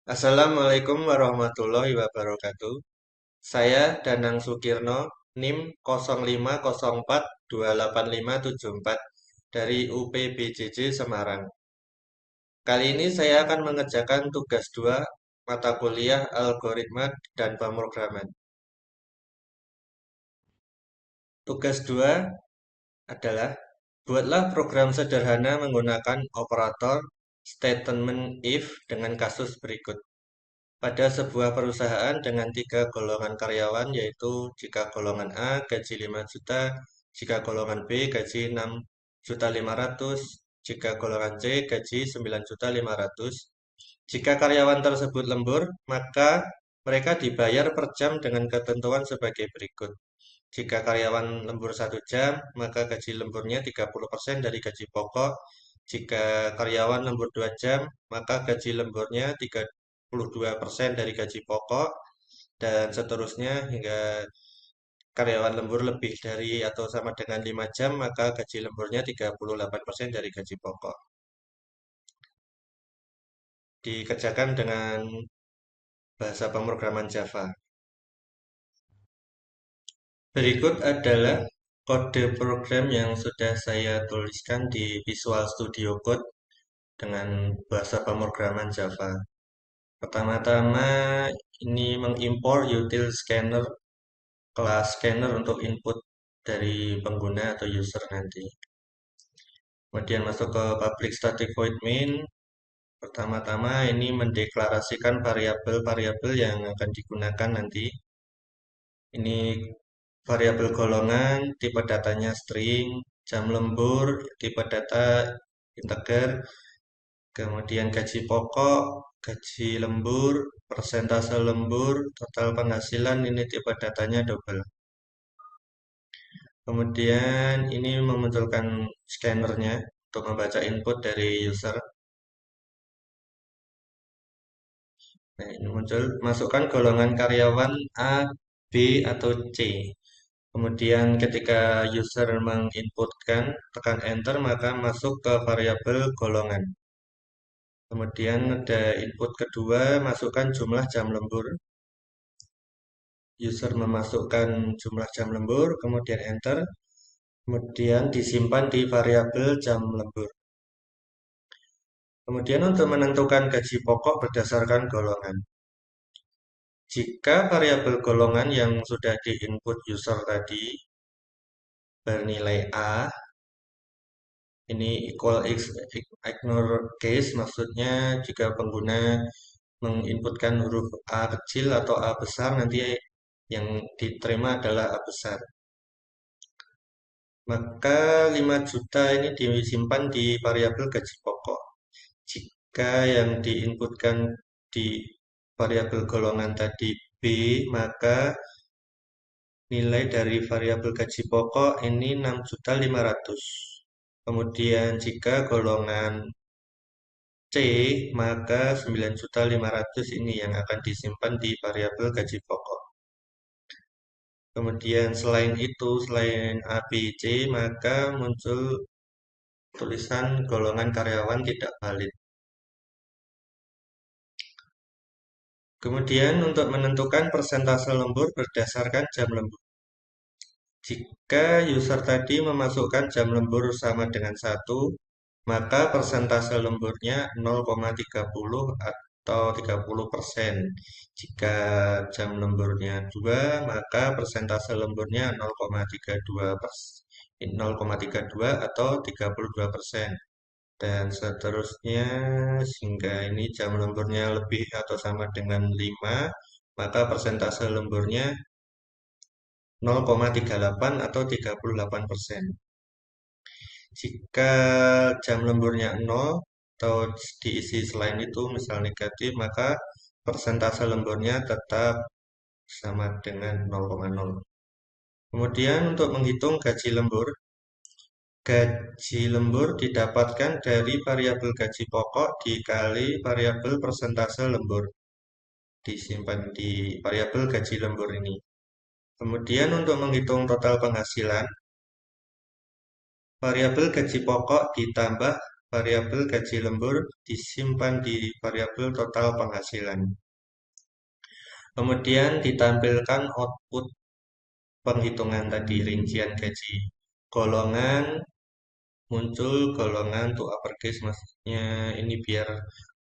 Assalamualaikum warahmatullahi wabarakatuh. Saya Danang Sukirno, NIM 0504285574 dari UPBJJ Semarang. Kali ini saya akan mengerjakan tugas 2 mata kuliah Algoritma dan Pemrograman. Tugas 2 adalah buatlah program sederhana menggunakan operator statement if dengan kasus berikut. Pada sebuah perusahaan dengan tiga golongan karyawan, yaitu jika golongan A gaji 5 juta, jika golongan B gaji 6.500.000, jika golongan C gaji 9.500.000. Jika karyawan tersebut lembur, maka mereka dibayar per jam dengan ketentuan sebagai berikut. Jika karyawan lembur 1 jam, maka gaji lemburnya 30% dari gaji pokok. Jika karyawan lembur 2 jam, maka gaji lemburnya 32% dari gaji pokok, dan seterusnya hingga karyawan lembur lebih dari atau sama dengan 5 jam, maka gaji lemburnya 38% dari gaji pokok. Dikerjakan dengan bahasa pemrograman Java. Berikut adalah kode program yang sudah saya tuliskan di Visual Studio Code dengan bahasa pemrograman Java. Pertama-tama ini mengimpor util scanner, kelas scanner untuk input dari pengguna atau user nanti. Kemudian masuk ke public static void main. Pertama-tama ini mendeklarasikan variabel-variabel yang akan digunakan nanti. Ini variabel golongan, tipe datanya string, jam lembur, tipe data integer, kemudian gaji pokok, gaji lembur, persentase lembur, total penghasilan, ini tipe datanya double. Kemudian ini memunculkan scannernya untuk membaca input dari user. Nah, ini muncul, masukkan golongan karyawan A, B, atau C. Kemudian ketika user menginputkan, tekan enter, maka masuk ke variabel golongan. Kemudian ada input kedua, masukkan jumlah jam lembur. User memasukkan jumlah jam lembur, kemudian enter. Kemudian disimpan di variabel jam lembur. Kemudian untuk menentukan gaji pokok berdasarkan golongan. Jika variabel golongan yang sudah diinput user tadi bernilai A, ini equal ignore case, maksudnya jika pengguna menginputkan huruf A kecil atau A besar, nanti yang diterima adalah A besar. Maka 5 juta ini disimpan di variabel gaji pokok. Jika yang diinputkan di variabel golongan tadi B, maka nilai dari variabel gaji pokok ini 6.500.000. Kemudian jika golongan C, maka 9.500.000 ini yang akan disimpan di variabel gaji pokok. Kemudian selain itu, selain A, B, C, maka muncul tulisan golongan karyawan tidak valid. Kemudian untuk menentukan persentase lembur berdasarkan jam lembur. Jika user tadi memasukkan jam lembur sama dengan 1, maka persentase lemburnya 0,30 atau 30%. Jika jam lemburnya 2, maka persentase lemburnya 0,32 atau 32%. Dan seterusnya sehingga ini jam lemburnya lebih atau sama dengan 5, maka persentase lemburnya 0,38 atau 38%. Jika jam lemburnya 0 atau diisi selain itu misal negatif, maka persentase lemburnya tetap sama dengan 0,0. Kemudian untuk menghitung gaji lembur didapatkan dari variabel gaji pokok dikali variabel persentase lembur. Disimpan di variabel gaji lembur ini. Kemudian untuk menghitung total penghasilan, variabel gaji pokok ditambah variabel gaji lembur disimpan di variabel total penghasilan. Kemudian ditampilkan output penghitungan tadi, rincian gaji. Golongan, muncul golongan to uppercase, maksudnya ini biar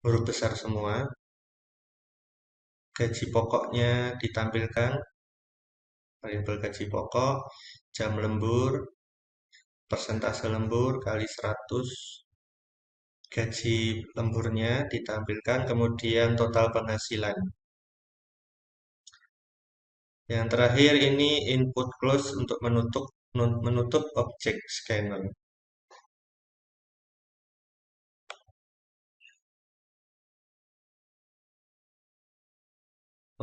huruf besar semua. Gaji pokoknya ditampilkan, variabel gaji pokok, jam lembur, persentase lembur kali 100, gaji lemburnya ditampilkan, kemudian total penghasilan. Yang terakhir ini input close untuk menutup objek scanner.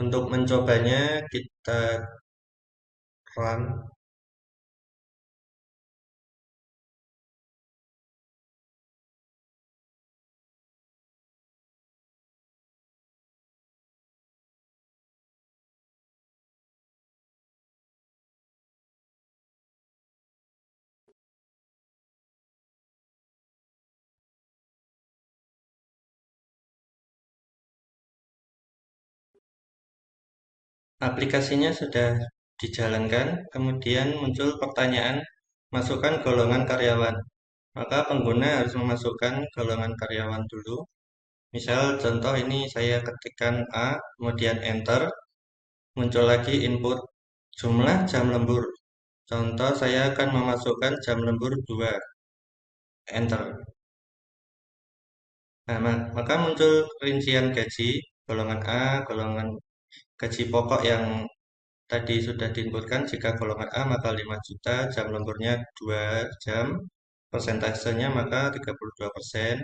Untuk mencobanya kita run. Aplikasinya sudah dijalankan, kemudian muncul pertanyaan, masukkan golongan karyawan. Maka pengguna harus memasukkan golongan karyawan dulu. Misal contoh ini saya ketikkan A, kemudian Enter, muncul lagi input jumlah jam lembur. Contoh saya akan memasukkan jam lembur 2, Enter. Nah, maka muncul rincian gaji, golongan A, golongan gaji pokok yang tadi sudah diinputkan. Jika golongan A maka 5 juta, jam lemburnya 2 jam, persentasenya maka 32%,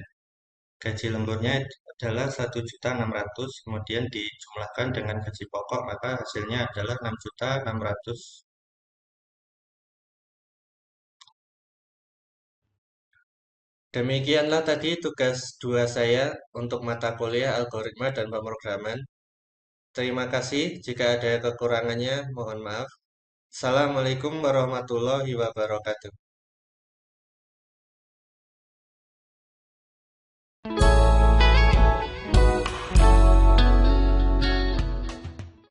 gaji lemburnya adalah 1.600.000, kemudian dijumlahkan dengan gaji pokok maka hasilnya adalah 6.600.000. Demikianlah tadi tugas 2 saya untuk mata kuliah algoritma dan pemrograman. Terima kasih. Jika ada kekurangannya, mohon maaf. Assalamualaikum warahmatullahi wabarakatuh.